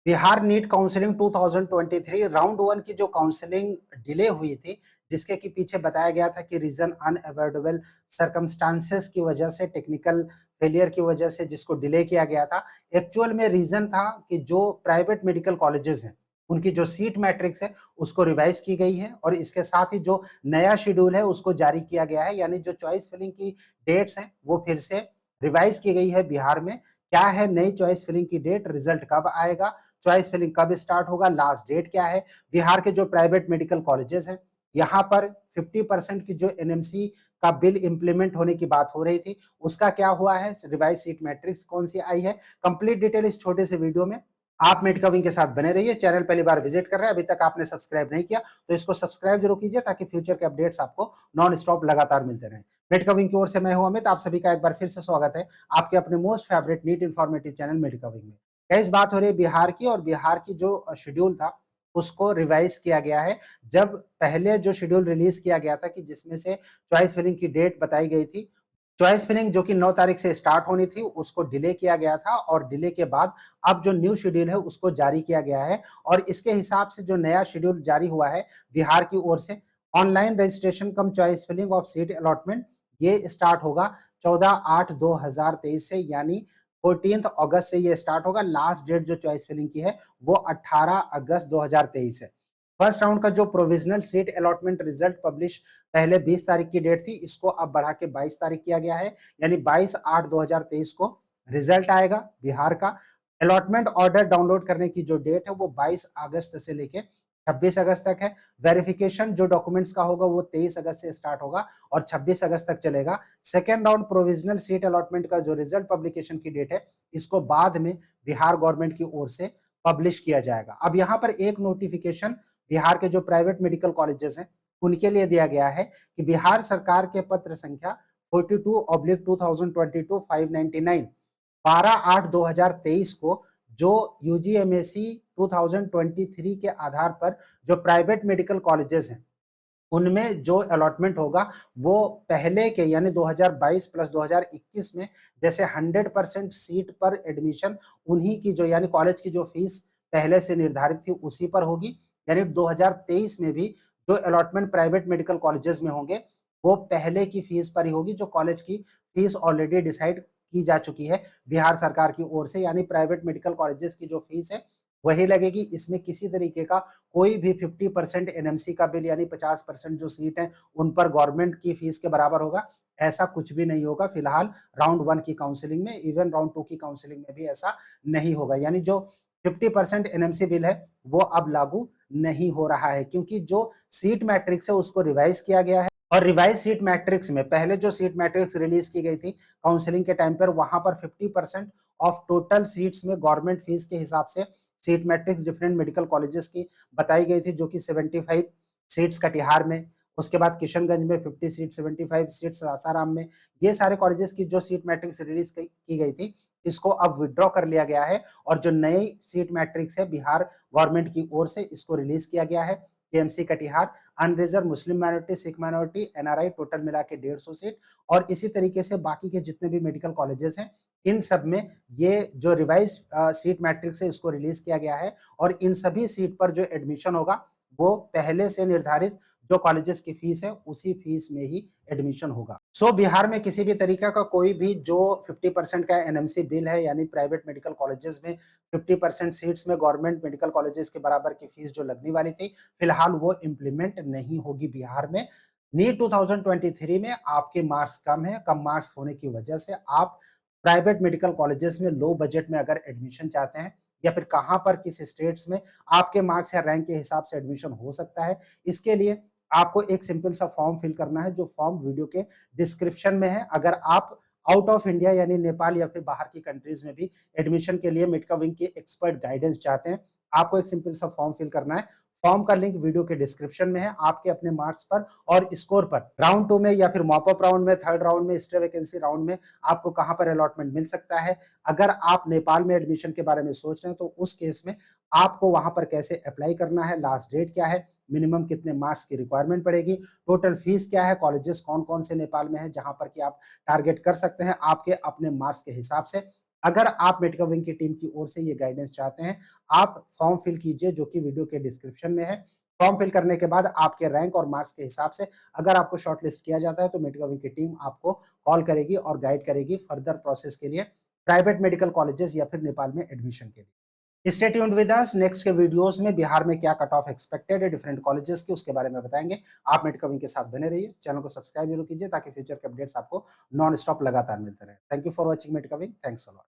Bihar NEET counselling 2023 राउंड वन की जो काउंसलिंग डिले हुई थी, जिसके कि पीछे बताया गया था कि रीजन अनअवॉइडेबल सर्कमस्टांसेस की वजह से, टेक्निकल फेलियर की वजह से जिसको डिले किया गया था। एक्चुअल में रीजन था कि जो प्राइवेट मेडिकल कॉलेजेस हैं, उनकी जो सीट मैट्रिक्स है उसको रिवाइज की गई है और इसके साथ ही जो नया शेड्यूल है उसको जारी किया गया है। यानी जो चॉइस फिलिंग की डेट्स हैं वो फिर से रिवाइज की गई है बिहार में। क्या है नई चॉइस फिलिंग की डेट, रिजल्ट कब आएगा, चॉइस फिलिंग कब स्टार्ट होगा, लास्ट डेट क्या है। बिहार के जो प्राइवेट मेडिकल कॉलेजेस हैं, यहाँ पर 50% की जो एनएमसी का बिल इंप्लीमेंट होने की बात हो रही थी, उसका क्या हुआ है, रिवाइज सीट मैट्रिक्स कौन सी आई है, कंप्लीट डिटेल इस छोटे से वीडियो में। आप मेडकविंग के साथ बने रहिए। चैनल पहली बार विजिट कर रहे हैं, अभी तक आपने सब्सक्राइब नहीं किया तो इसको सब्सक्राइब जरूर कीजिए ताकि फ्यूचर के अपडेट्स आपको नॉन स्टॉप लगातार मिलते रहें। मेडकविंग की ओर से मैं हूं अमित, आप सभी का एक बार फिर से स्वागत है आपके अपने most favourite neat informative channel मेडकविंग में। इस बात हो रही है बिहार की, और बिहार की जो शेड्यूल था उसको रिवाइज किया गया है। जब पहले जो शेड्यूल रिलीज किया गया था कि जिसमें से चॉइस फिलिंग की डेट बताई गई थी, चॉइस फिलिंग जो कि 9 तारीख से स्टार्ट होनी थी उसको डिले किया गया था, और डिले के बाद अब जो न्यू शेड्यूल है उसको जारी किया गया है। और इसके हिसाब से जो नया शेड्यूल जारी हुआ है बिहार की ओर से, online registration cum choice filling of seat allotment, ये स्टार्ट होगा 14/8/2023 से, यानी 14 अगस्त से ये स्टार्ट होगा। लास्ट डेट जो चॉइस फिलिंग की है वो 18 अगस्त 2023 है। फर्स्ट राउंड का जो provisional seat allotment result publish पहले 20 तारीख की डेट थी, इसको अब बढ़ा के 22 तारीख किया गया है, यानी 22/8/2023 को रिजल्ट आएगा बिहार का। अलॉटमेंट ऑर्डर डाउनलोड करने की जो डेट है वो 22 अगस्त से लेके 26 अगस्त तक है। वेरिफिकेशन जो डॉक्यूमेंट्स का होगा वो 23 अगस्त से स्टार्ट होगा और 26 अगस्त तक चलेगा। Second round provisional seat allotment का जो रिजल्ट पब्लिकेशन की डेट है, इसको बाद में बिहार गवर्नमेंट की ओर से पब्लिश किया जाएगा। अब यहाँ पर एक नोटिफिकेशन बिहार के जो प्राइवेट मेडिकल कॉलेजेस हैं उनके लिए दिया गया है कि बिहार सरकार के पत्र संख्या 42/2022 599 12/8/2023 को जो यूजीएमएसी 2023 के आधार पर जो प्राइवेट मेडिकल कॉलेजेस हैं उनमें जो अलॉटमेंट होगा वो पहले के यानी 2022 प्लस 2021 में जैसे 100% सीट पर एडमिशन उन्हीं की जो यानी कॉलेज की जो फीस पहले से निर्धारित थी उसी पर होगी। यानी 2023 में भी जो अलॉटमेंट प्राइवेट मेडिकल कॉलेजेस में होंगे वो पहले की फीस पर ही होगी, जो कॉलेज की फीस ऑलरेडी डिसाइड की जा चुकी है बिहार सरकार की ओर से। यानी प्राइवेट मेडिकल कॉलेजेस की जो फीस है वही लगेगी। इसमें किसी तरीके का कोई भी 50% एनएमसी का बिल यानी 50% जो सीट है उन पर गवर्नमेंट की फीस के बराबर होगा, ऐसा कुछ भी नहीं होगा फिलहाल राउंड वन की काउंसलिंग में। इवन राउंड टू की काउंसलिंग में भी ऐसा नहीं होगा। यानी जो 50% एनएमसी बिल है वो अब लागू नहीं हो रहा है, क्योंकि जो सीट मैट्रिक्स है उसको रिवाइज किया गया है। और रिवाइज सीट मैट्रिक्स में पहले जो सीट मैट्रिक्स रिलीज की गई थी काउंसलिंग के टाइम पर, वहां पर 50% ऑफ टोटल सीट्स में गवर्नमेंट फीस के हिसाब से seat matrix different medical colleges की बताई गई थी, जो कि 75 सीट्स कटिहार में, उसके बाद किशनगंज में 50 सीट, 75 सीट्स सासाराम में। ये सारे कॉलेजेस की जो सीट मैट्रिक्स रिलीज की गई थी इसको अब विड्रॉ कर लिया गया है, और जो नई सीट मैट्रिक्स है बिहार गवर्नमेंट की ओर से इसको रिलीज किया गया है। KMC Katihar, unreserved Muslim minority, Sikh minority, NRI, total मिला के 150 सीट, और इसी तरीके से बाकी के जितने भी मेडिकल कॉलेजेस हैं इन सब में ये जो रिवाइज सीट मैट्रिक्स है इसको रिलीज किया गया है। और इन सभी सीट पर जो एडमिशन होगा वो पहले से निर्धारित जो कॉलेजेस की फीस है उसी फीस में ही एडमिशन होगा। सो बिहार में किसी भी तरीके का कोई भी जो 50% का एनएमसी बिल है, यानी प्राइवेट मेडिकल कॉलेजेस में 50% सीट्स में गवर्नमेंट मेडिकल कॉलेजेस के बराबर की फीस जो लगने वाली थी, फिलहाल वो इम्प्लीमेंट नहीं होगी बिहार में। नीट 2023 में आपके मार्क्स कम है, कम मार्क्स होने की वजह से आप प्राइवेट मेडिकल कॉलेजेस में लो बजट में अगर एडमिशन चाहते हैं, या फिर कहां पर किस स्टेट्स में आपके मार्क्स या रैंक के हिसाब से एडमिशन हो सकता है, इसके लिए आपको एक सिंपल सा फॉर्म फिल करना है, जो फॉर्म वीडियो के डिस्क्रिप्शन में है। अगर आप आउट ऑफ इंडिया यानी नेपाल या फिर बाहर की कंट्रीज में भी एडमिशन के लिए मेडका विंग की एक्सपर्ट गाइडेंस चाहते हैं, आपको एक सिंपल सा फॉर्म फिल करना है। फॉर्म का लिंक वीडियो के डिस्क्रिप्शन में है। आपके अपने मार्क्स पर और स्कोर पर राउंड टू में या फिर मॉपअप राउंड में, थर्ड राउंड में, स्टे वैकेंसी राउंड में आपको कहां पर अलॉटमेंट मिल सकता है। अगर आप नेपाल में एडमिशन के बारे में सोच रहे हैं तो उस केस में आपको वहां पर कैसे अप्लाई करना है, लास्ट डेट क्या है, मिनिमम कितने मार्क्स की रिक्वायरमेंट पड़ेगी, टोटल फीस क्या है, कॉलेजेस कौन कौन से नेपाल में है जहां पर कि आप टारगेट कर सकते हैं आपके अपने मार्क्स के हिसाब से। अगर आप मेडिका विंग की टीम की ओर से ये गाइडेंस चाहते हैं, आप फॉर्म फिल कीजिए जो कि वीडियो के डिस्क्रिप्शन में है। फॉर्म फिल करने के बाद आपके रैंक और मार्क्स के हिसाब से अगर आपको शॉर्टलिस्ट किया जाता है तो मेडिका विंग की टीम आपको कॉल करेगी और गाइड करेगी फर्दर प्रोसेस के लिए प्राइवेट मेडिकल कॉलेजेस या फिर नेपाल में एडमिशन के लिए। Stay tuned with us, next के वीडियोस में बिहार में क्या कट ऑफ एक्सपेक्टेड है डिफरेंट कॉलेजेस के, उसके बारे में बताएंगे। आप मेडिका विंग के साथ बने रहिए, चैनल को सब्सक्राइब जरूर कीजिए ताकि फ्यूचर के अपडेट्स आपको नॉन स्टॉप लगातार मिलते रहे। Thank you for watching Medica wing, thanks a lot.